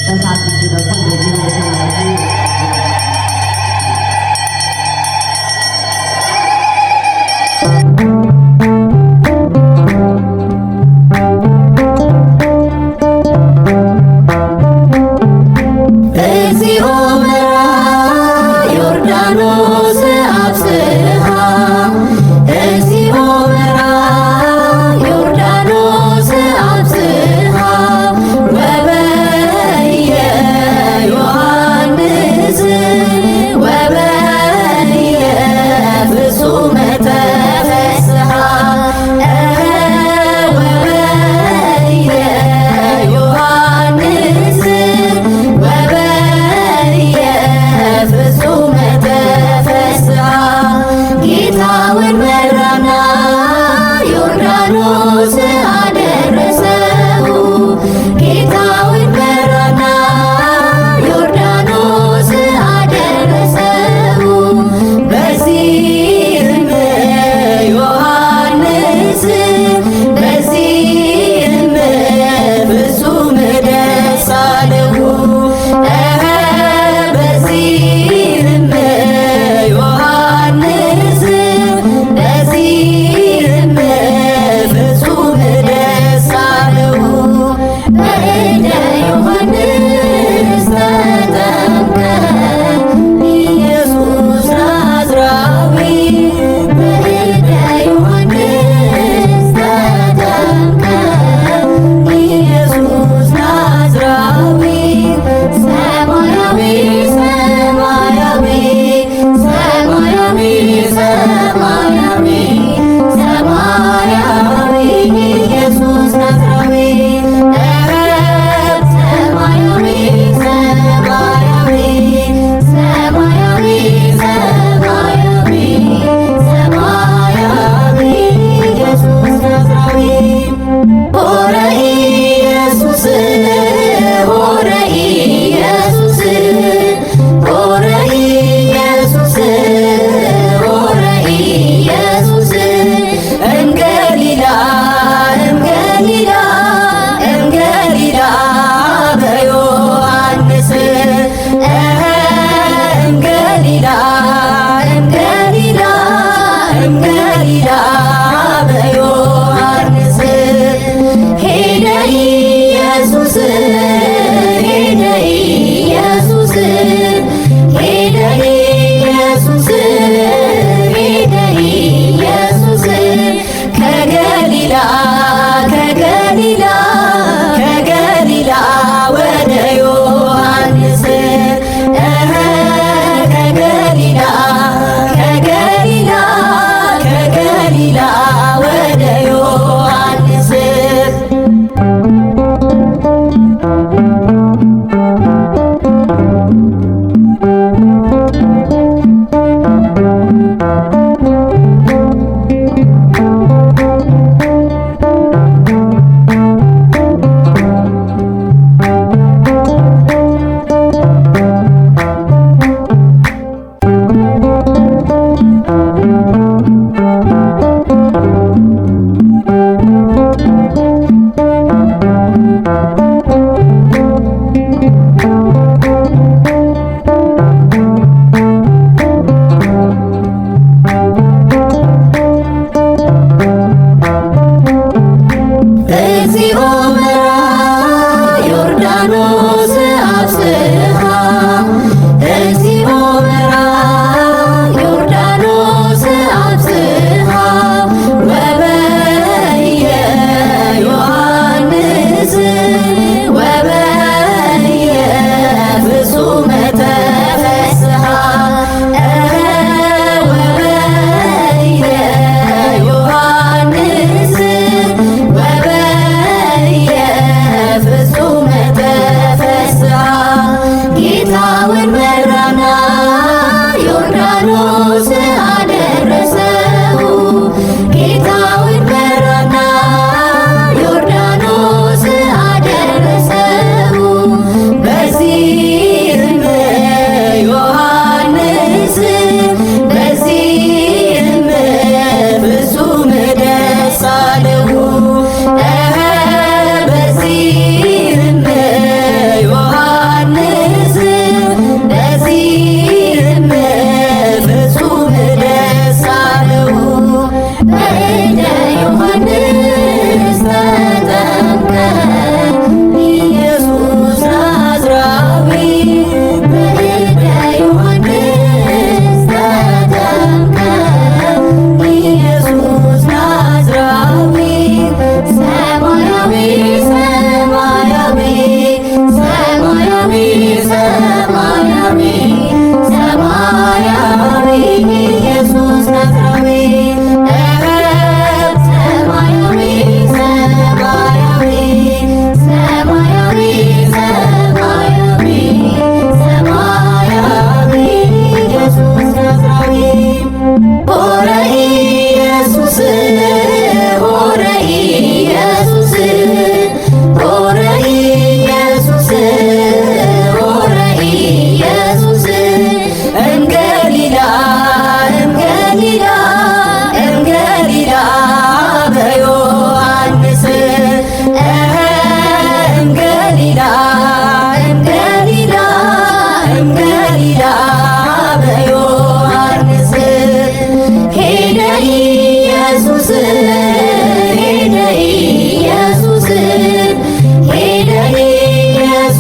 በሳት እጅ ደግሞ እንደዚህ ነው የተለያዩ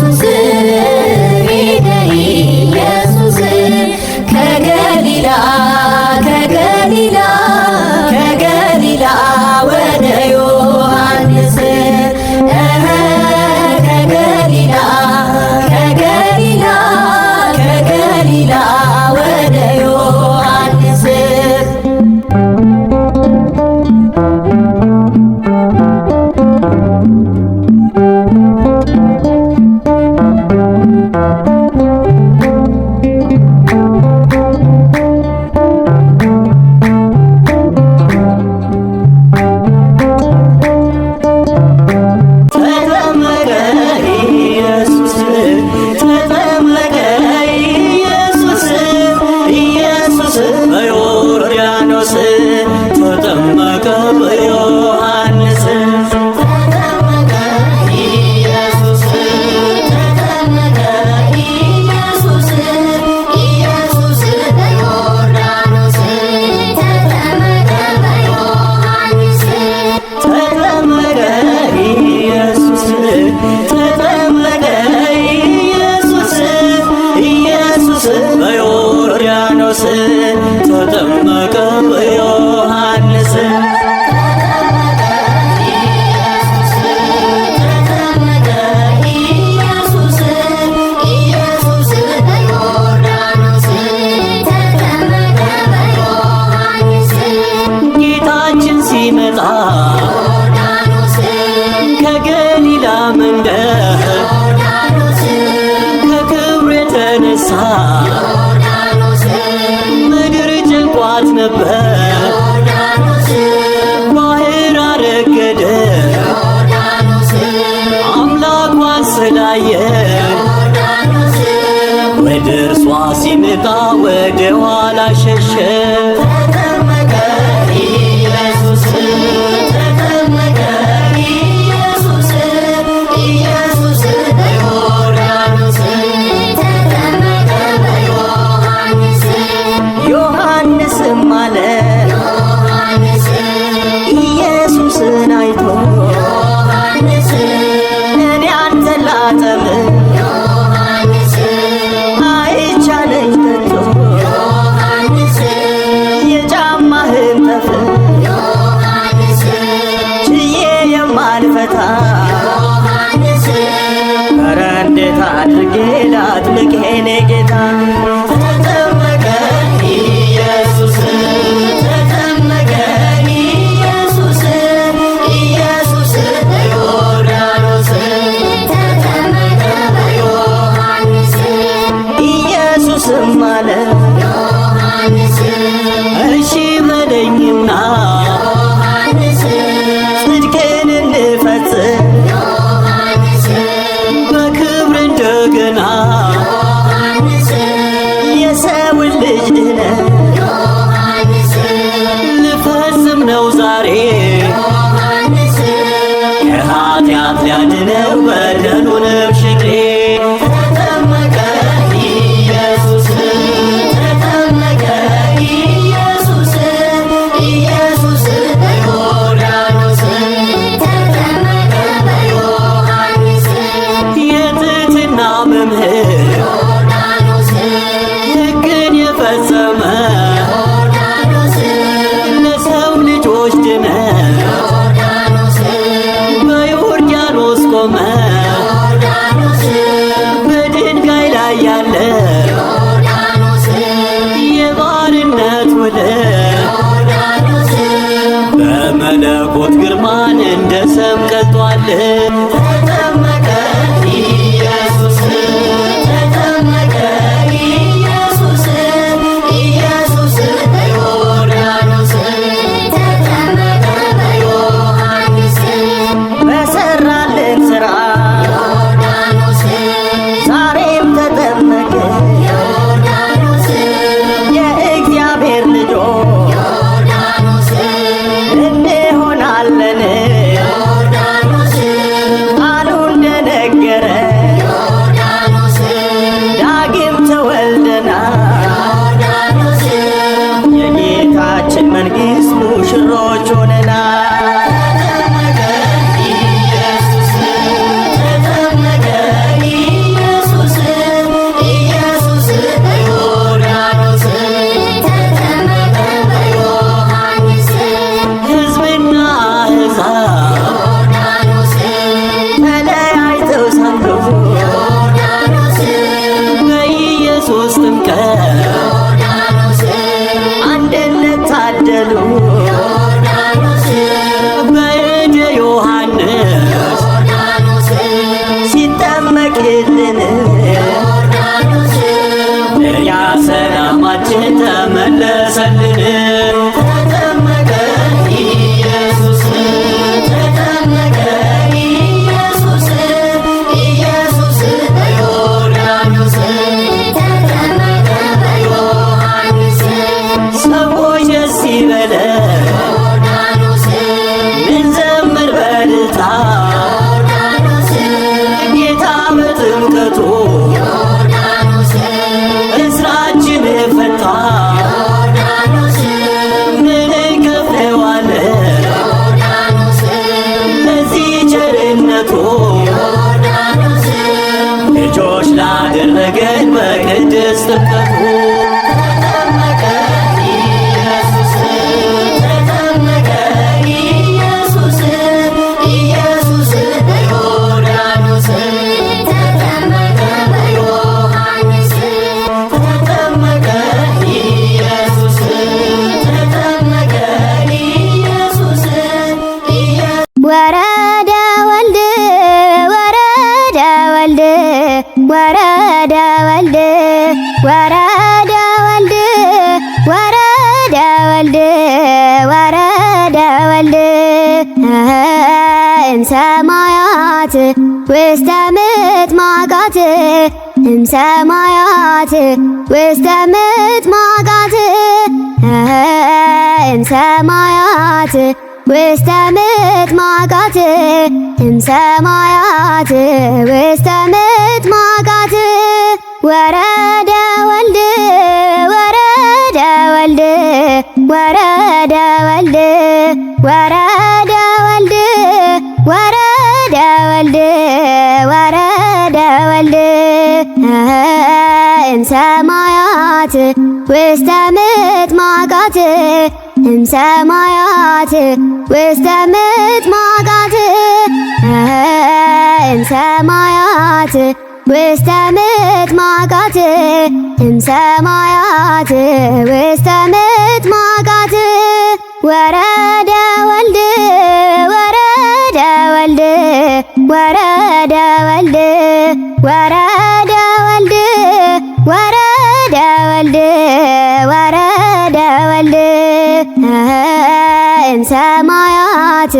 ኢየሱስ ሄደ ኢየሱስ ከገሊላ ከገሊላ ከገሊላ ወደ ዮሐንስ ከገሊላ ከገሊላ ከገሊላ ወደ ዮሐንስ ተጠመቀ በዮሐንስ ጌታችን ሲመጣ ከገሊላ መንደር ከክብሩ የተነሳ ነበር ባህር አረገደ አምላኳን ስላየ ወደ እርሷ ሲመጣ ወደ ኋላ ሸሸ። ተጠመቀ ኢየሱስ ተጠመቀ ኢየሱስ ኢየሱስ በዮርዳኖስ ተጠመቀ በዮሐንስ ዮሐንስም አለ ኢየሱስን አይቶ እኔ አንተን ላጠምቅ አይቻለኝ ከቶ የጫማህን ጠፍር ችዬ የማልፈታ ኧረ እንዴት አድርጌ ላጥምቅ የኔ ጌታ ተጠመቀ ኢየሱስ ተጠመቀ ኢየሱስ ኢየሱስ በዮርዳኖስ ተጠመቀ በዮሐንስ ኢየሱስም አለ ዮሐንስ እሺ በለኝና ዮሐንስ ጽድቅን እንፈጽም ዮሐንስ በክብር እንደገና ዮሐንስ ልጆች ላደረገን በቅድስት ጥምቀቱ ተጠመቀ ኢየሱስ ተጠመቀ ኢየሱስ ኢየሱስ በዮርዳኖስ ተጠመቀ በዮሐንስ ተጠመቀ ኢየሱስ ተጠመቀ ኢየሱስ ወረደ ወልድ ወረደ ወልድ ወረደ ወልድ ወረደ ወልድ ወረደ ወልድ ወረደ ወልድ እምሰማያት ውስተ ምጥማቃት እምሰማያት ውስተ ምጥማቃት እምሰማያት ውስተ ምጥማቃት እምሰማያት ውስተ ምጥማቃት ወረደ ወልድ ወረደ ወልድ ወረደ ወልድ ወረደ ወልድ ወረደ ወልድ ወረደ ወልድ እምሰማያት ውስተ ምጥማቃት እምሰማያት ውስተ ምጥማቃት እምሰማያት ውስተ ምጥማቃት እምሰማያት ውስተ ምጥማቃት ወረደ ወልድ ወረደ ወልድ ወረደ ወልድ ወረደ ወልድ ወረደ ወልድ ወረደ ወልድ እምሰማያት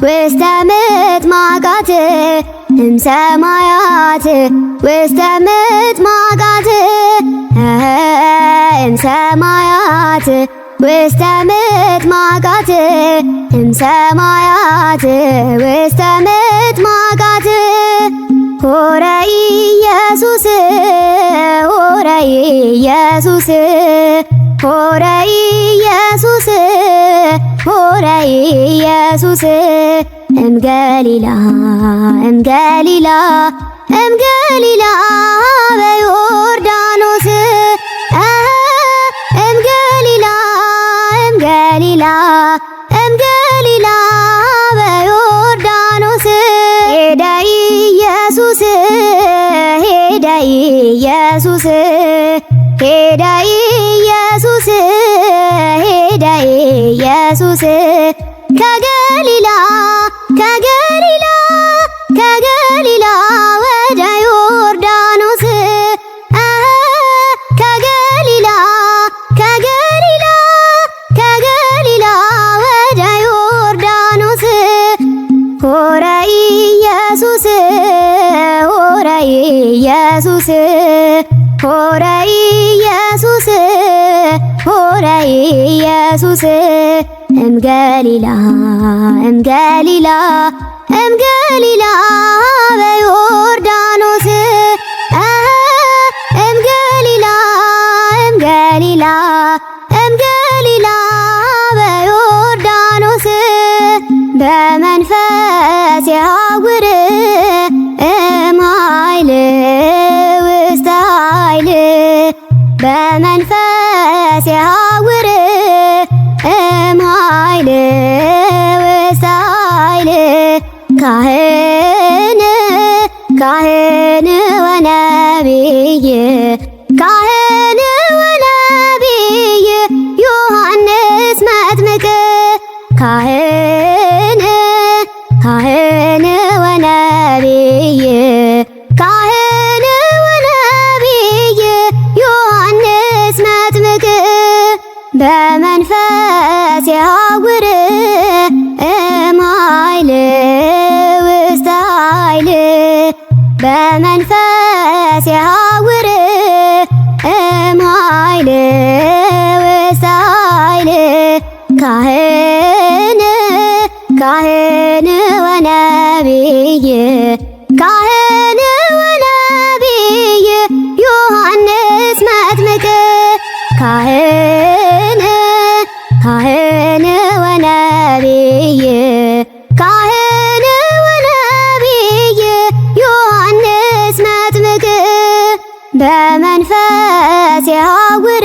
ውስተ ምጥማቃት እምሰማያት ውስተ ምጥማቃት እምሰማያት ውስተ ምጥማቃት እምሰማያት ውስተ ምጥማቃት ሆረ ኢየሱስ ሆረ ኢየሱስ ሆረ ኢየሱስ ሆረ ኢየሱስ እምገሊላ እምገሊላ እምገሊላ በዮርዳኖስ እምገሊላ እምገሊላ እምገሊላ በዮርዳኖስ ሄደ ኢየሱስ ሄደ ኢየሱስ ሄደ ኢየሱስ ሄደ ኢየሱስ ከገሊላ ከገሊላ ከገሊላ ወደ ዮርዳኖስ ከገሊላ ከገሊላ ከገሊላ ወደ ዮርዳኖስ ሆረ ኢየሱስ ሆረ ኢየሱስ ሆረ ኢየሱስ ሆረ ኢየሱስ እምገሊላ እምገሊላ እምገሊላ በዮርዳኖስ እምገሊላ እምገሊላ እምገሊላ በዮርዳኖስ በመንፈስ ያውር እምኃይል ውስተ ኃይል በመንፈስ ያውር እምኃይል ውስተ ኃይል ካህን ካህን ወነቢይ ካህን ወነቢይ ዮሐንስ መጥምቅ ካህን ካህን ወነቢይ ካህን ወነቢይ ዮሐንስ መጥምቅ በመንፈስ ያውር እምኃይል ውስተ ኃይል በመንፈስ ያውር እምኃይል ውስተ ኃይል ካህን ካህን ወነቢይ ካህን ወነቢይ ዮሐንስ መጥምቅ ካህን ካህን ወነቢይ ካህን ወነቢይ ዮሐንስ መጥምቅ በመንፈስ ያውር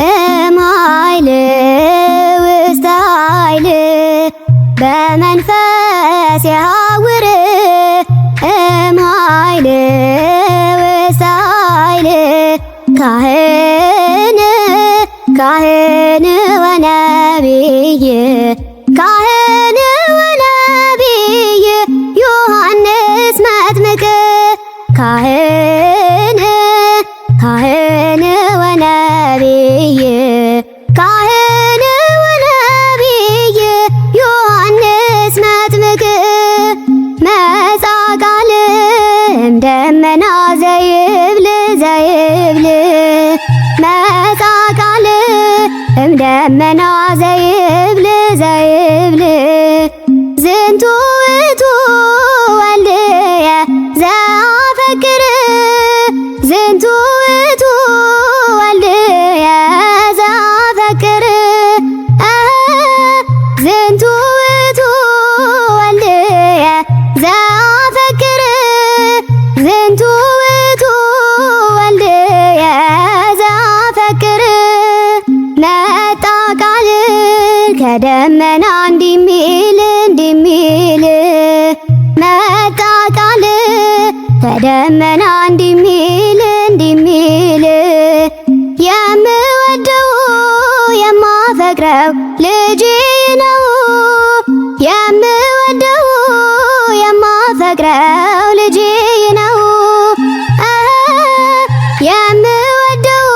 እምኃይል ውስተ ኃይል በመንፈስ ያውር እምኃይል ውስተ ኃይል ካህን ካህን ወነቢይ ካህን ወነቢይ ዮሐንስ መጥምቅ ካህን ካህን ወነቢይ ካህን ወነቢይ ዮሐንስ መጥምቅ መጻ ቃል እምደመና ዘይብል ዘይብል መጻ ቃል እምደመና ዘይብል ዘይብል ዝንቱ ውእቱ ወልድየ ዘአፈቅር ዝንቱ ውእቱ ወልድየ ዘአፈቅር ዝንቱ ውእቱ ወልድየ ዘአፈቅር ዝንቱ ውእቱ ወልድየ ዘአፈቅር መጣ ቃል ከደመና እንዲሚል እንዲሚል መጣ ቃል ከደመና እንዲሚል እንዲሚል የምወደው የማፈቅረው ልጄ ነው የምወደው የማፈቅረው ልጄ ነው የምወደው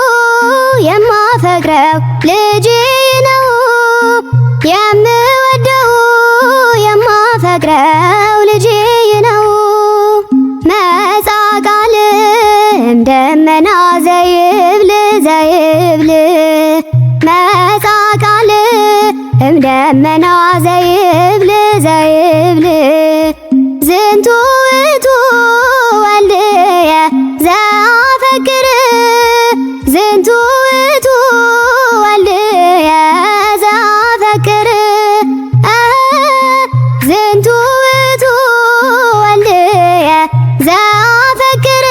የማፈቅረው ልጄ ነው የምወደው የማፈቅረው ልጄ ነው መጻ ቃል እምደመና ዘይብል ዘይብል መጻ ቃል እምደመና ዘይብል ዘይብል ዝንቱ ውእቱ ወልድየ ዘአፈቅር ዝንቱ ውእቱ ወልድየ ዘአፈቅር ዝንቱ ውእቱ ወልድየ ዘአፈቅር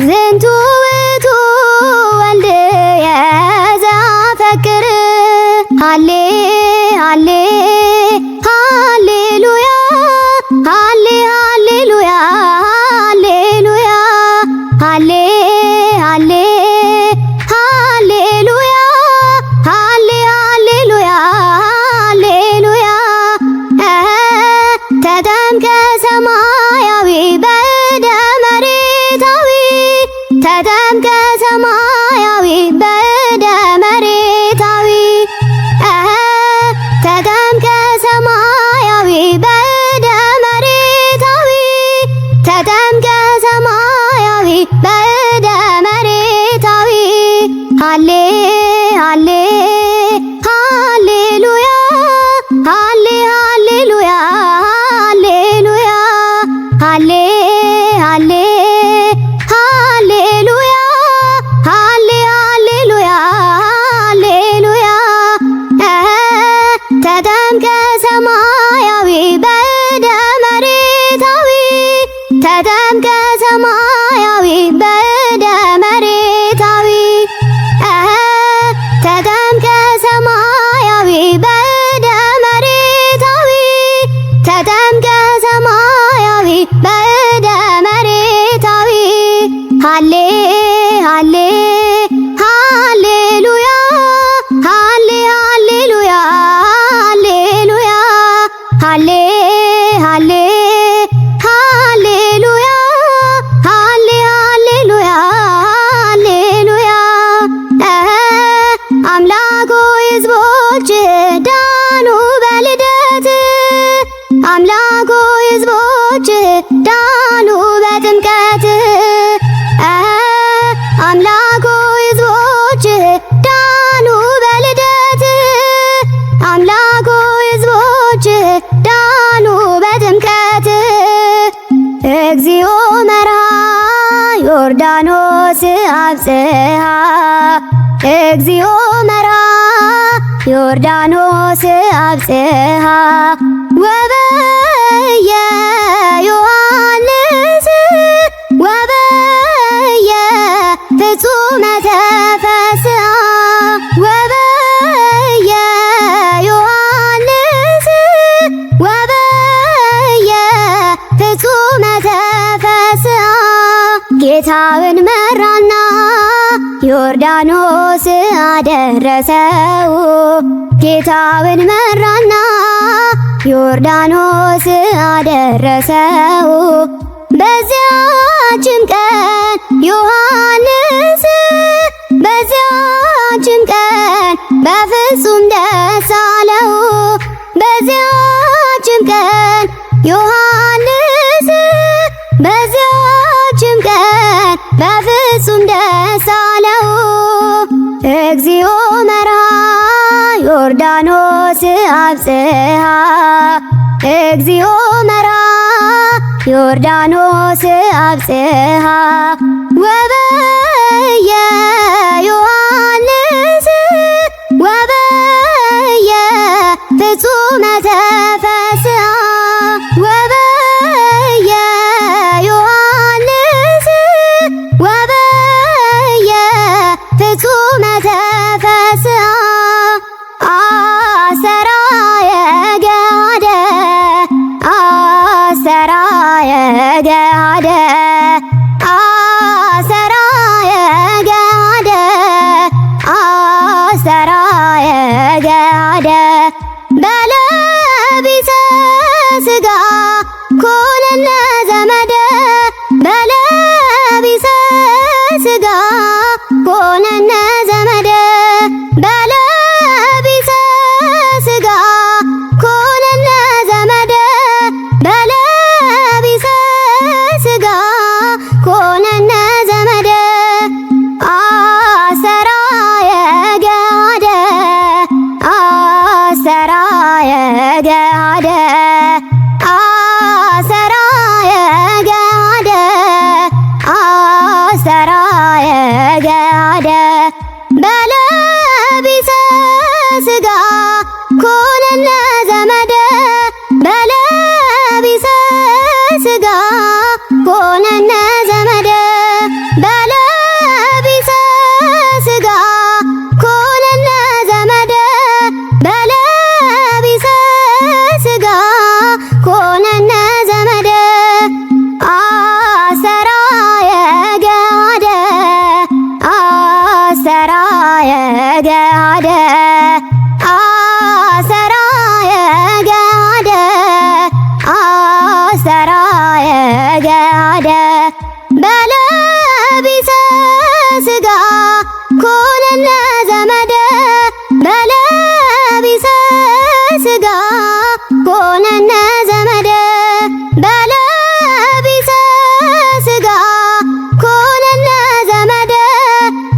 ዝንቱ ውእቱ ወልድየ ዘአፈቅር ሃሌ ሃሌ ሃሌሉያ ሃሌ ሃሌሉያ ሃሌሉያ ሃሌ ሃሌ ሃሌሉያ ሃሌ ሃሌሉያ ሃሌሉያ ተጠምቀ ሰማያዊ በእደ መሬታዊ ተጠምቀ ሰማያዊ በእደ መሬታዊ ተጠምቀ ሰማያዊ በእደ መሬታዊ ተጠምቀ ሰማያዊ በእደ መሬታዊ ሃሌ ሃሌ ሃሌሉያ ሃሌ ሃሌሉያ ሃሌሉያ ሃሌ ሃሌ ሃሌሉያ ሃሌ ሃሌሉያ ሃሌሉያ ተጠምቀ ሰማያዊ በእደ መሬታዊ ተጠምቀ ሰማያዊ በእደ መሬታዊ ተጠምቀ ሰማያዊ በእደ መሬታዊ ተጠምቀ ሰማያዊ በእደ መሬታዊ ሃሌ ሃሌ ሃሌሉያ ሃሌ ሃሌሉያ ሃሌሉያ ሃሌ ሃሌ ሃሌሉያ ሃሌ ሃሌሉያ ሃሌሉያ አምላክ ሆይ ሕዝቦች ዳኑ በልደት አምላክ ሆይ ሕዝቦች ዳኑ በጥምቀት አምላክ ሆይ ሕዝቦች ዳኑ በልደት አምላክ ሆይ ሕዝቦች ዳኑ በጥምቀት እግዚኦ መርሃ ዮርዳኖስ አብጽሐ እግዚኦ መርሃ ዮርዳኖስ አብጽሐ ወበየ ዮሐንስ ወበየ ጌታውን መራና ዮርዳኖስ አደረሰው። ጌታውን መራና ዮርዳኖስ አደረሰው። በዚያችም ቀን ዮሐንስ በዚያችም ቀን በፍጹም ደስ አለው። በዚያችም ቀን ዮሐንስ በዚያችም ቀን በፍጹም ደስ አለው። እግዚኦ መርሃ ዮርዳኖስ አብጽሐ እግዚኦ መርሃ ዮርዳኖስ አብጽሐ ወበየ ዮሐንስ ወበየ ፍጹመ ተፈስሐ ወበየ ዮሐንስ ወበየ ፍጹመ ተፈስሐ አሰራየ ገሃደ አሰራየ ገሃደ አሰራየ ገሃደ አሰራየ ገሃደ በለቢሰ ሥጋ ኮነነ ዘመደ በለቢሰ ሥጋ ኮነነ ዘመደ በለቢሰ ሥጋ ኮነነ ዘመደ በለቢሰ ሥጋ ኮነነ ዘመደ አሰራየ ገሃደ አሰራየ ገሃደ አሰራየ ገሃደ አሰራየ ገሃደ በለቢሰ ሥጋ ኮነነ ዘመደ በለቢሰ ሥጋ ኮነነ ዘመደ በለቢሰ ሥጋ ኮነነ ዘመደ በለቢሰ ሥጋ ኮነነ ዘመደ አሰራየ ገሃደ አሰራየ ገሃደ አሰራየ ገሃደ አሰራየ ገሃደ በለቢሰ ሥጋ ኮነነ ዘመደ በለቢሰ ሥጋ ኮነነ ዘመደ በለቢሰ ሥጋ ኮነነ ዘመደ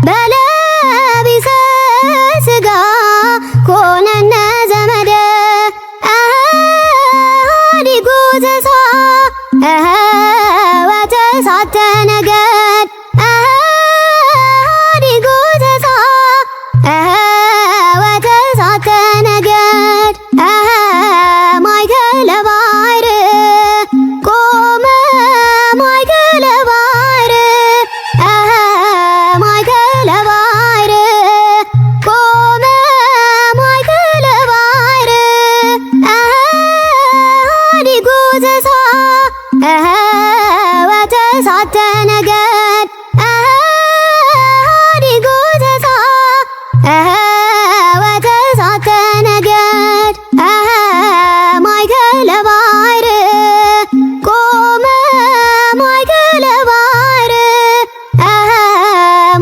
በለቢሰ ሥጋ ኮነነ ዘመደ ዲጉ ዘሳ ወተሳተ ነገድ ዲጉ ዘሳ ወተሳተ ነገድ ማእከለ ባሕር ቆመ ማእከለ ባሕር ማእከለ ባሕር ቆመ ማእከለ ባሕር ዲጉ ዘሳ ወተሳተ ነገድ ዲጉ ዘሳ ወተሳተ ነገድ ማእከለ ባሕር ቆመ ማእከለ ባሕር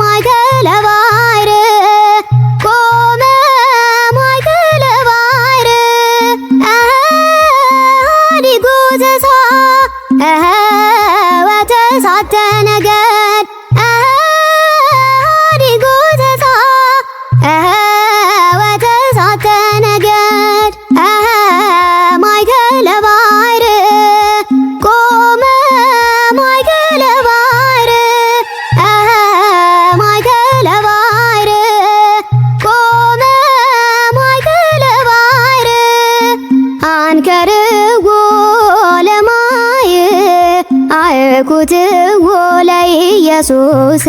ማእከለ ባሕር ቆመ ማእከለ ባሕር ዲጉ ዘሳ ወተሳተ ነገድ ዲጉ ዘሳ ወተሳተ ነገድ ማእከለ ባሕር ቆመ ማእከለ ባሕር ማእከለ ባሕር ቆመ ማእከለ ባሕር አንከርዎ ለማይ አየኩትዎ ለኢየሱስ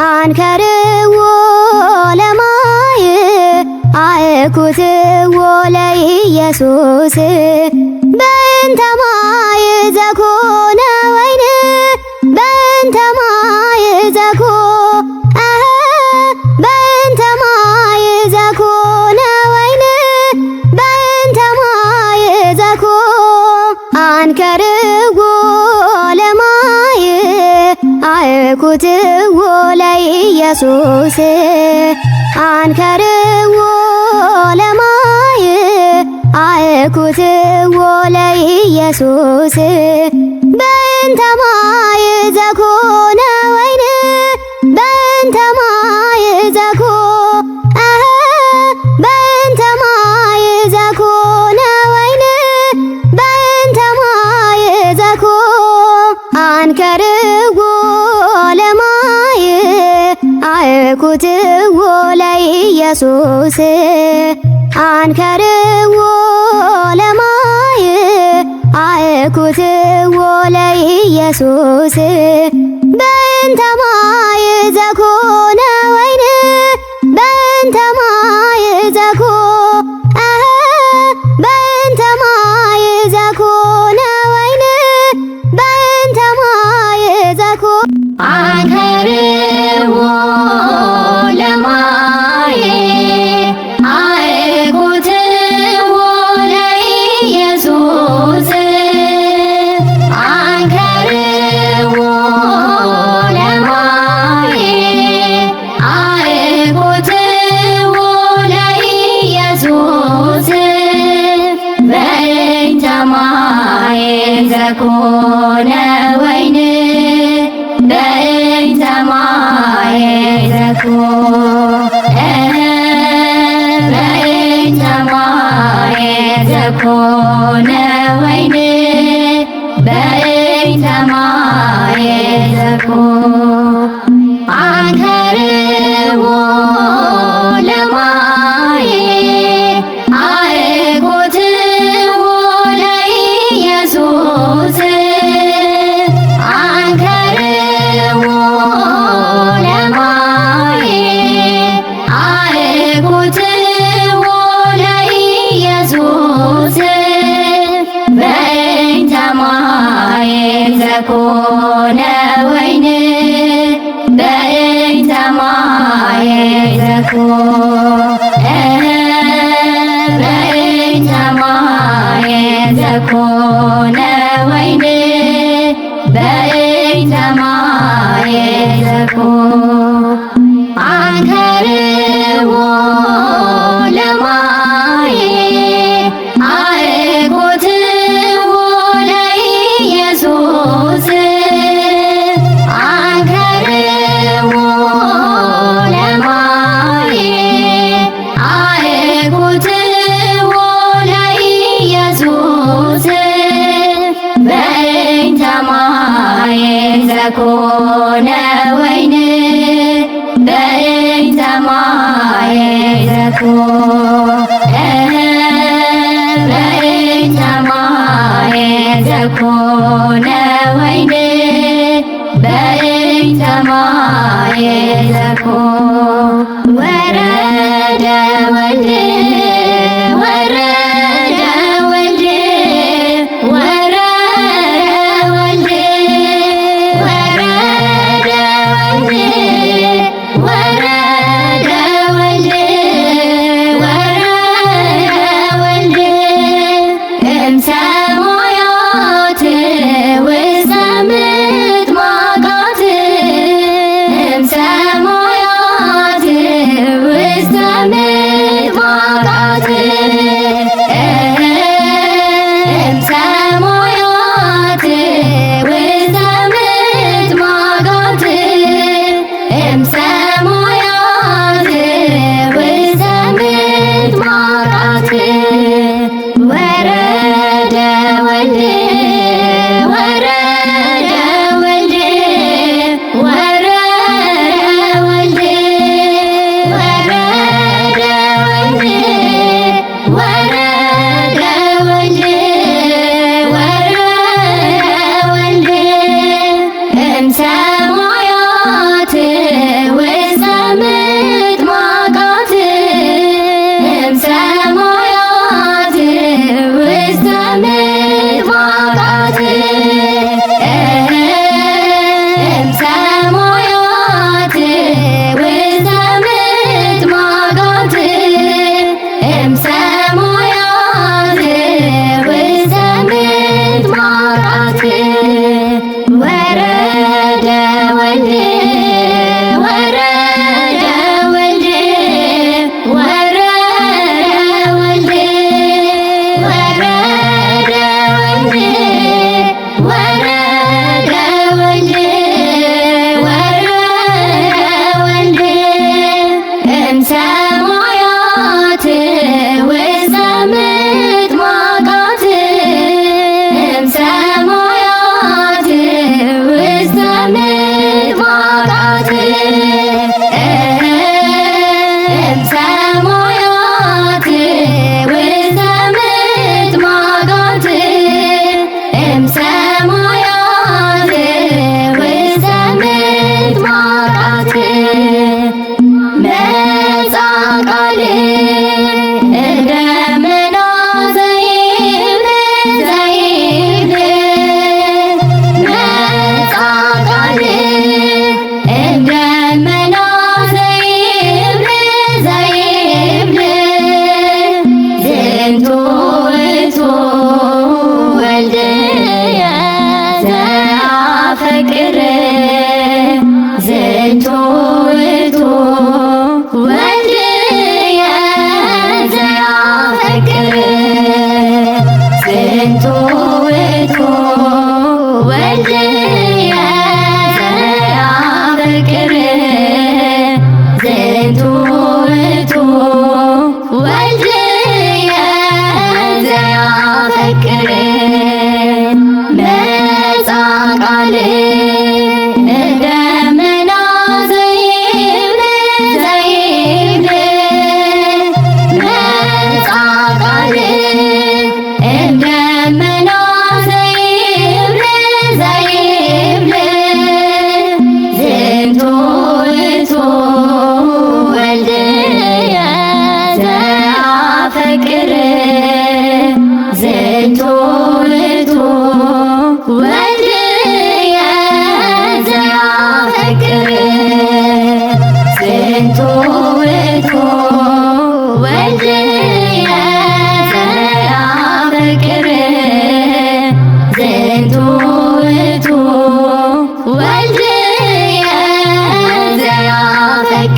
አንከርዎ ለማይ አየኩትዎ ለኢየሱስ በእንተ ማይ ዘኮነ ወይን በእንተ ዘኮ በእንተ ማይ ዘኮነ ወይን በእንተ ማይ ዘኮ አንከርዎ ለማይ አእኩትዎ ለኢየሱስ አንከርዎ ለማይ አእኩትዎ ለኢየሱስ በእንተ ማይ ዘኮነ ወይን በእንተ ማይ ዘኮ በእንተ ማይ ዘኮነ ወይን በእንተ ማይ ዘኮ አንከርዎ ለማይ አእኩትዎ ለኢየሱስ አንከርዎ ለማይ አእኩትዎ ለኢየሱስ በእንተ ማይ ዘኮነ ወይን በእንተ ማይ ዘኮ በእንተ ማይ ዘኮነ ወይን በእንተ ማይ ዘኮ አንከርዎ ለማይ አእኩትዎ ለኢየሱስ አንከርዎ ለማይ አእኩትዎ ለኢየሱስ በእንተ ማይ ዘኮነ ወይን በእንተ ማይ ዘኮ በእንተ ማይ ዘኮነ ወይን በእንተ ማይ ዘኮ አንከርዎ ለማይ አእኩትዎ ለኢየሱስ አንከርዎ ለማይ አእኩትዎ ለኢየሱስ በእንተ ማይ ዘኮነ ወይን በእንተ ማይ ዘኮ በእንተ ማይ ዘኮነ ወይን በእንተ ማይ ዘኮ አንከርዎ ለማይ አእኩትዎ ለኢየሱስ አንከርዎ ለማይ አእኩትዎ ለኢየሱስ በእንተ ማይ ዘኮነ ወይን በእንተ ማይ ዘኮ በእንተ ማይ ዘኮነ ወይን በእንተ ማይ ዘኮ ወረደ ወልድ ወረደ ወልድ ወረደ ወልድ ወረደ ወልድ ወረደ ወልድ ወረደ ወልድ እምሰማያት ውስተ ምጥማቃት እምሰማያት ውስተ ምጥማቃት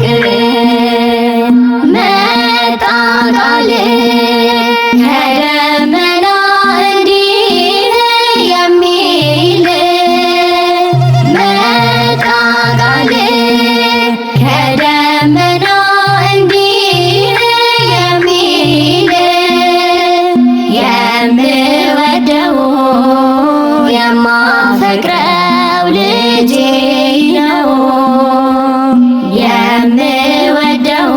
ፍቅር መጣ ቃል ከደመና እንዲህ የሚል መጣ ቃል ከደመና እንዲህ የሚል የምወደው የማፈቅረው ልጄ ነው። የምወደው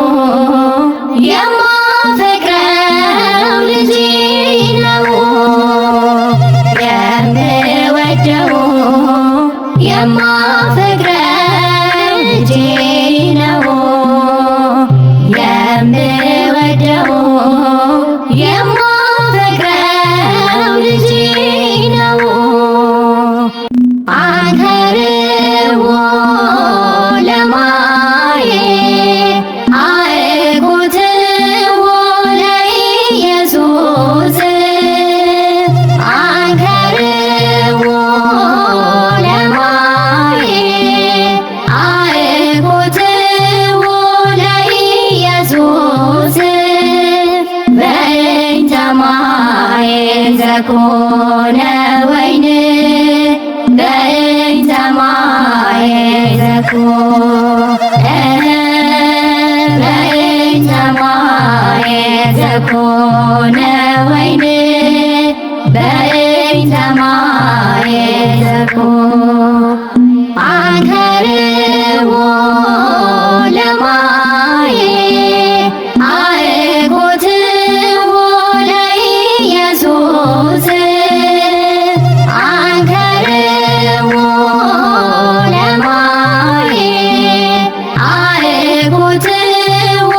የማፈቅረው ልጄ ነው። የምወደው የማፈቅረው ልጄ ነው። የምወደው የማፈቅረው ልጄ ነው። አንከርዎ ለማየ አእኩትዎ ለኢየሱስ አንከርዎ ለማየ አእኩትዎ ለኢየሱስ በእንተ ማየ ዘኮነ ወይን በእንተ ማየ ዘኮነ በእንተ ማየ ዘኮነ ወይን በእንተ ማየ ዘኮነ አንከርዎ ለማየ አእኩትዎ ለኢየሱስ አንከርዎ ለማየ አእኩትዎ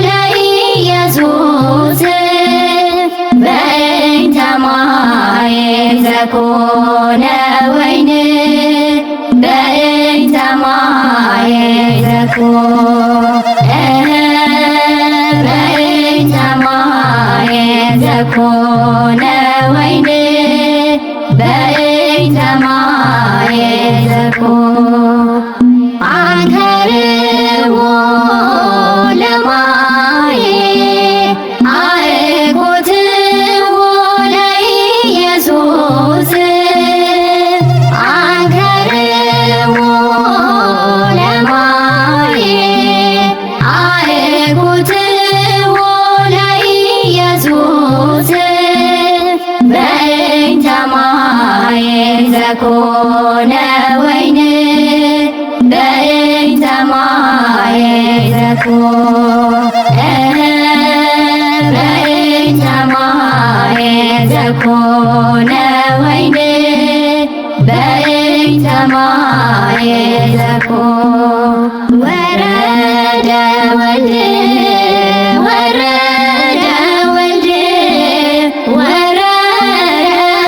ለኢየሱስ በእንተ ማየ ዘኮነ ወይን በእንተ ማየ ዘኮነ በእንተ ማየ ዘኮነ ወይን በእንተ ማየ ዘኮነ አንከርዎ ለማየ አእኩትዎ ለኢየሱስ አንከርዎ ለማየ አእኩትዎ ለኢየሱስ በእንተ ማየ ዘኮነ ወይን በእንተ ማየ ዘኮነ በእንተ ማየ ዘኮነ ወይን በእንተ ማየ ዘኮነ ወረደ ወልድ ወረደ ወልድ ወረደ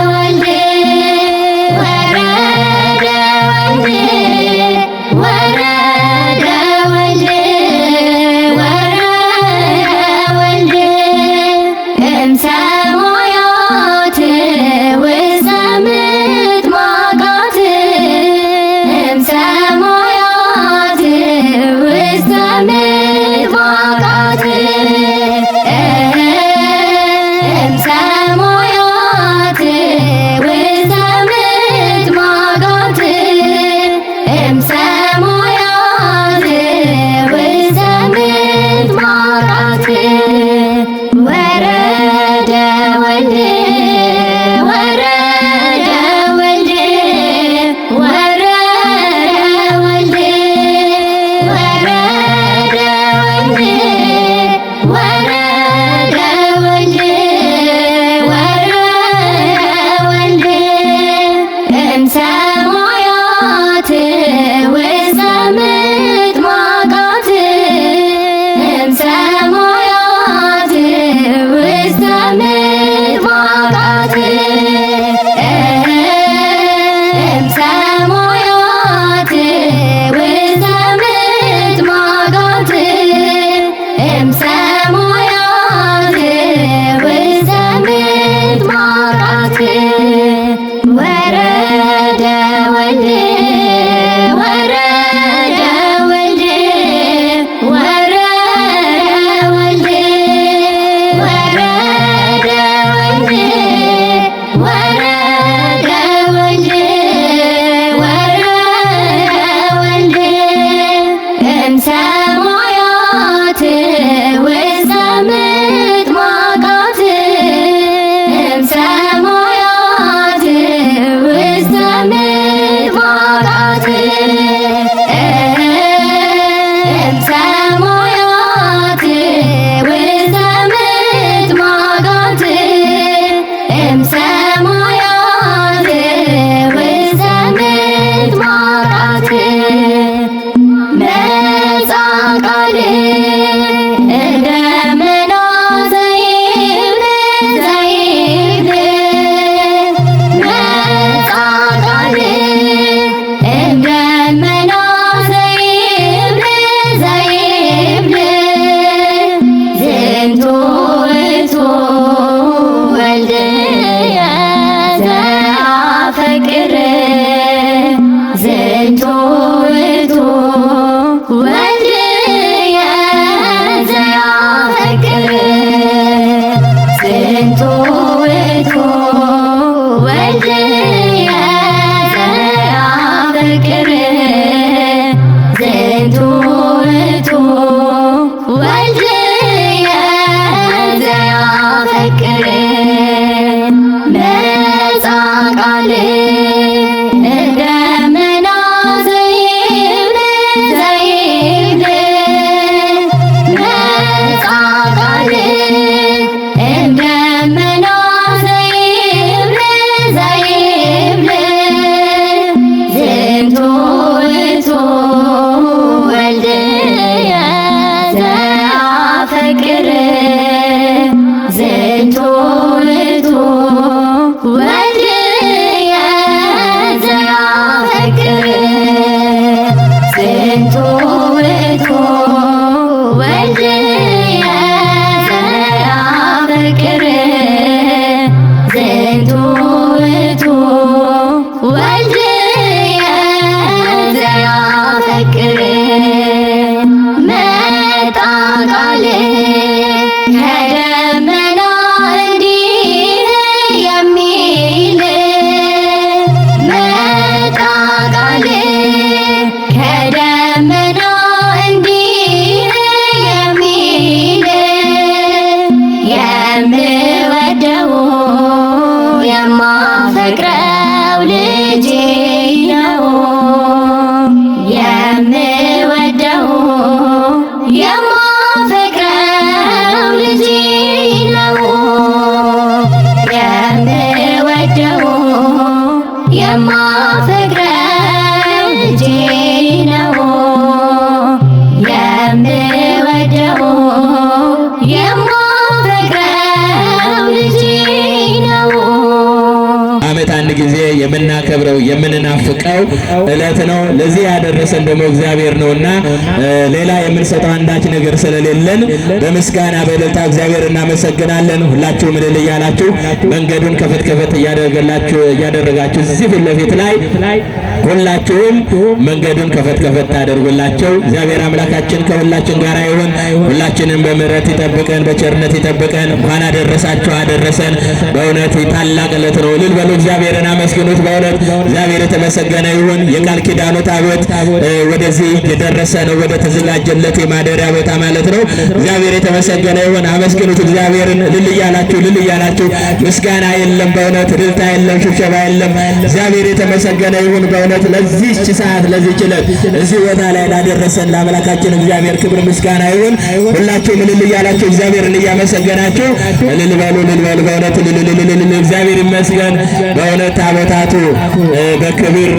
ወልድ ወረደ ወልድ ወረደ ወልድ ወረደ ወልድ እምሰማያት ውስተ ምጥማቃት እምሰማያት ውስተ ምጥማቃት ዝንቱ ውእቱ ወልድየ ዘያፈቅር ዝንቱ ውእቱ ወልድየ ዘያፈቅር መጣ ቃል ከደመና እንዲህ የሚል መጣ ቃል ከደመና እንዲህ የሚል የምወደው የማፈቅረው ልጄ ነው የምወደው የማፈቅረው ልጄ ነው የምወደው የማፈቅረው ልጄ ነው የምወደው የማፈቅረው ልጄ ነው። ዓመት አንድ ጊዜ የምናከብረው የምንናፍቀው ዕለት ነው። ለዚህ ያደረሰን ደግሞ እግዚአብሔር ነውና ሌላ የምንሰጠው አንዳች ነገር ስለሌለን በምስጋና በእልልታ እግዚአብሔር እናመሰግናለን። ሁላችሁም እልል እያላችሁ መንገዱን ከፈት ከፈት እያደረጋችሁ እዚህ ፊት ለፊት ላይ ሁላችሁም መንገዱን ከፈት ከፈት ታደርጉላቸው። እግዚአብሔር አምላካችን ከሁላችን ጋር ይሁን። ሁላችንም በምሕረት ይጠብቀን፣ በቸርነት ይጠብቀን። እንኳን አደረሳችሁ አደረሰን። በእውነት ታላቅ ዕለት ነው። እልል በሉ፣ እግዚአብሔርን አመስግኑት። በእውነት እግዚአብሔር የተመሰገነ ይሁን። የቃል ኪዳኑ ታቦት ወደዚህ የደረሰ ነው፣ ወደ ተዘጋጀለት የማደሪያ ቦታ ማለት ነው። እግዚአብሔር የተመሰገነ ይሁን። አመስግኑት እግዚአብሔርን። እልል እያላችሁ ምስጋና የለም፣ በእውነት እልልታ የለም፣ ሽብሸባ የለም። እግዚአብሔር የተመሰገነ ይሁን። በእውነት ለዚህች ሰዓት ለዚህች ዕለት እዚህ ቦታ ላይ ላደረሰን ለአምላካችን እግዚአብሔር ክብር ምስጋና ይሁን። ሁላችሁም እልል እያላችሁ እግዚአብሔርን እያመሰገናችሁ እልል በሉ። በእውነት እግዚአብሔር ይመስገን። በእውነት ታቦታቱ በክብር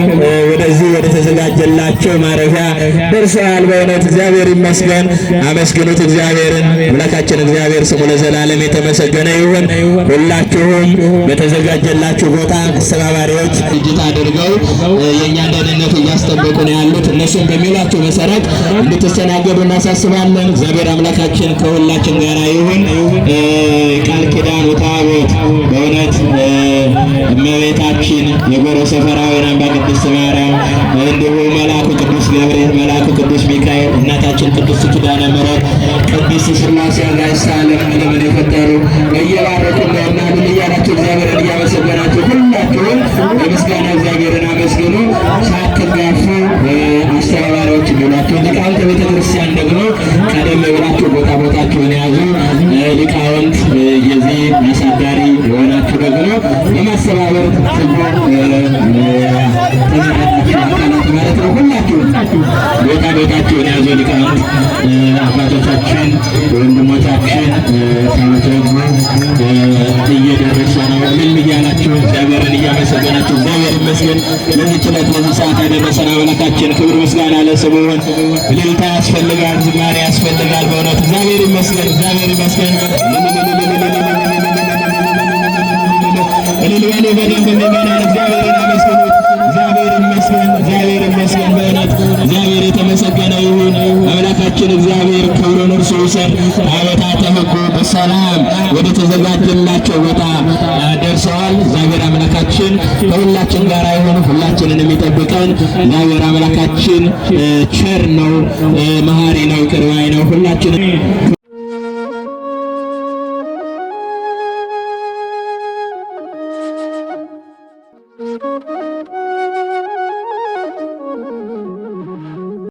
ወደዚህ ወደ ተዘጋጀላቸው ማረፊያ ደርሰዋል። በእውነት እግዚአብሔር ይመስገን። አመስግኑት እግዚአብሔርን። አምላካችን እግዚአብሔር ስሙ ለዘላለም የተመሰገነ ይሁን። ሁላችሁም በተዘጋጀላችሁ ቦታ አስተባባሪዎች እጅት አድርገው የእኛን ደህንነት እያስጠበቁ ነው ያሉት። እነሱም በሚሏቸው መሰረት እንድትስተናገዱ እናሳስባለን። እግዚአብሔር አምላካችን ከሁላችን ጋር ይሁን። ቃል ኪዳኑ ታቦት በእውነት እመቤታችን የጎሮ ሰፈራዊን አምባ ቅድስት ማርያም እንዲሁ መልአኩ ቅዱስ ገብርኤል መልአኩ ቅዱስ ሚካኤል እናታችን ቅድስት ኪዳነ ምሕረት ቅድስት ሥላሴ አጋዕዝተ ዓለም ዓለምን የፈጠሩ እየባረኩ ነውና ምን እያላችሁ እግዚአብሔርን እያመሰገናችሁ ሁላችሁም በምስጋና እግዚአብሔርን አመስግኑ። ሳትጋፉ አስተባባሪዎች የሚሏቸው ሊቃውንት ቤተ ክርስቲያን ደግሞ ቀደም ብላችሁ ቦታችሁን ያዙ። ሊቃውንት የዚህ አሳዳሪ የሆናችሁ ደግሞ በማስተባበር አካላት ማለት ነው። ሁላችሁም ቦታችሁን ያዙ። ሊቃውንት አባቶቻችን ወንድሞቻችን ታቦታቱ እየደረሰ ነው። ምን እያላችሁ እግዚአብሔርን እያመሰገናችሁ እግዚአብሔር ይመስገን ለዚህ ዕለት ለዚህ ሰዓት ያደረሰን አምላካችን ክብር ምስጋና ለስሙ ይሁን። እልልታ ያስፈልጋል፣ ዝማሬ ያስፈልጋል። በእውነት እግዚአብሔር ይመስገን፣ እግዚአብሔር ይመስገን። እልል በሉ በደንብ ምእመናን እግዚአብሔርን አመስግኑት። እግዚአብሔር ይመስገን፣ እግዚአብሔር ይመስገን። በእውነት እግዚአብሔር የተመሰገነ ይሁን። አምላካችን እግዚአብሔር ክብሩን እርሱ ይውሰድ። ታቦታተ ሕጉ በሰላም ወደ ተዘጋጀላቸው ቦታ ደርሰዋል። እግዚአብሔር አምላካችን ከሁላችን ጋር ይሁን፣ ሁላችንን የሚጠብቀን እግዚአብሔር አምላካችን ቸር ነው፣ መሐሪ ነው፣ ቅርብ ባይ ነው። ሁላችንም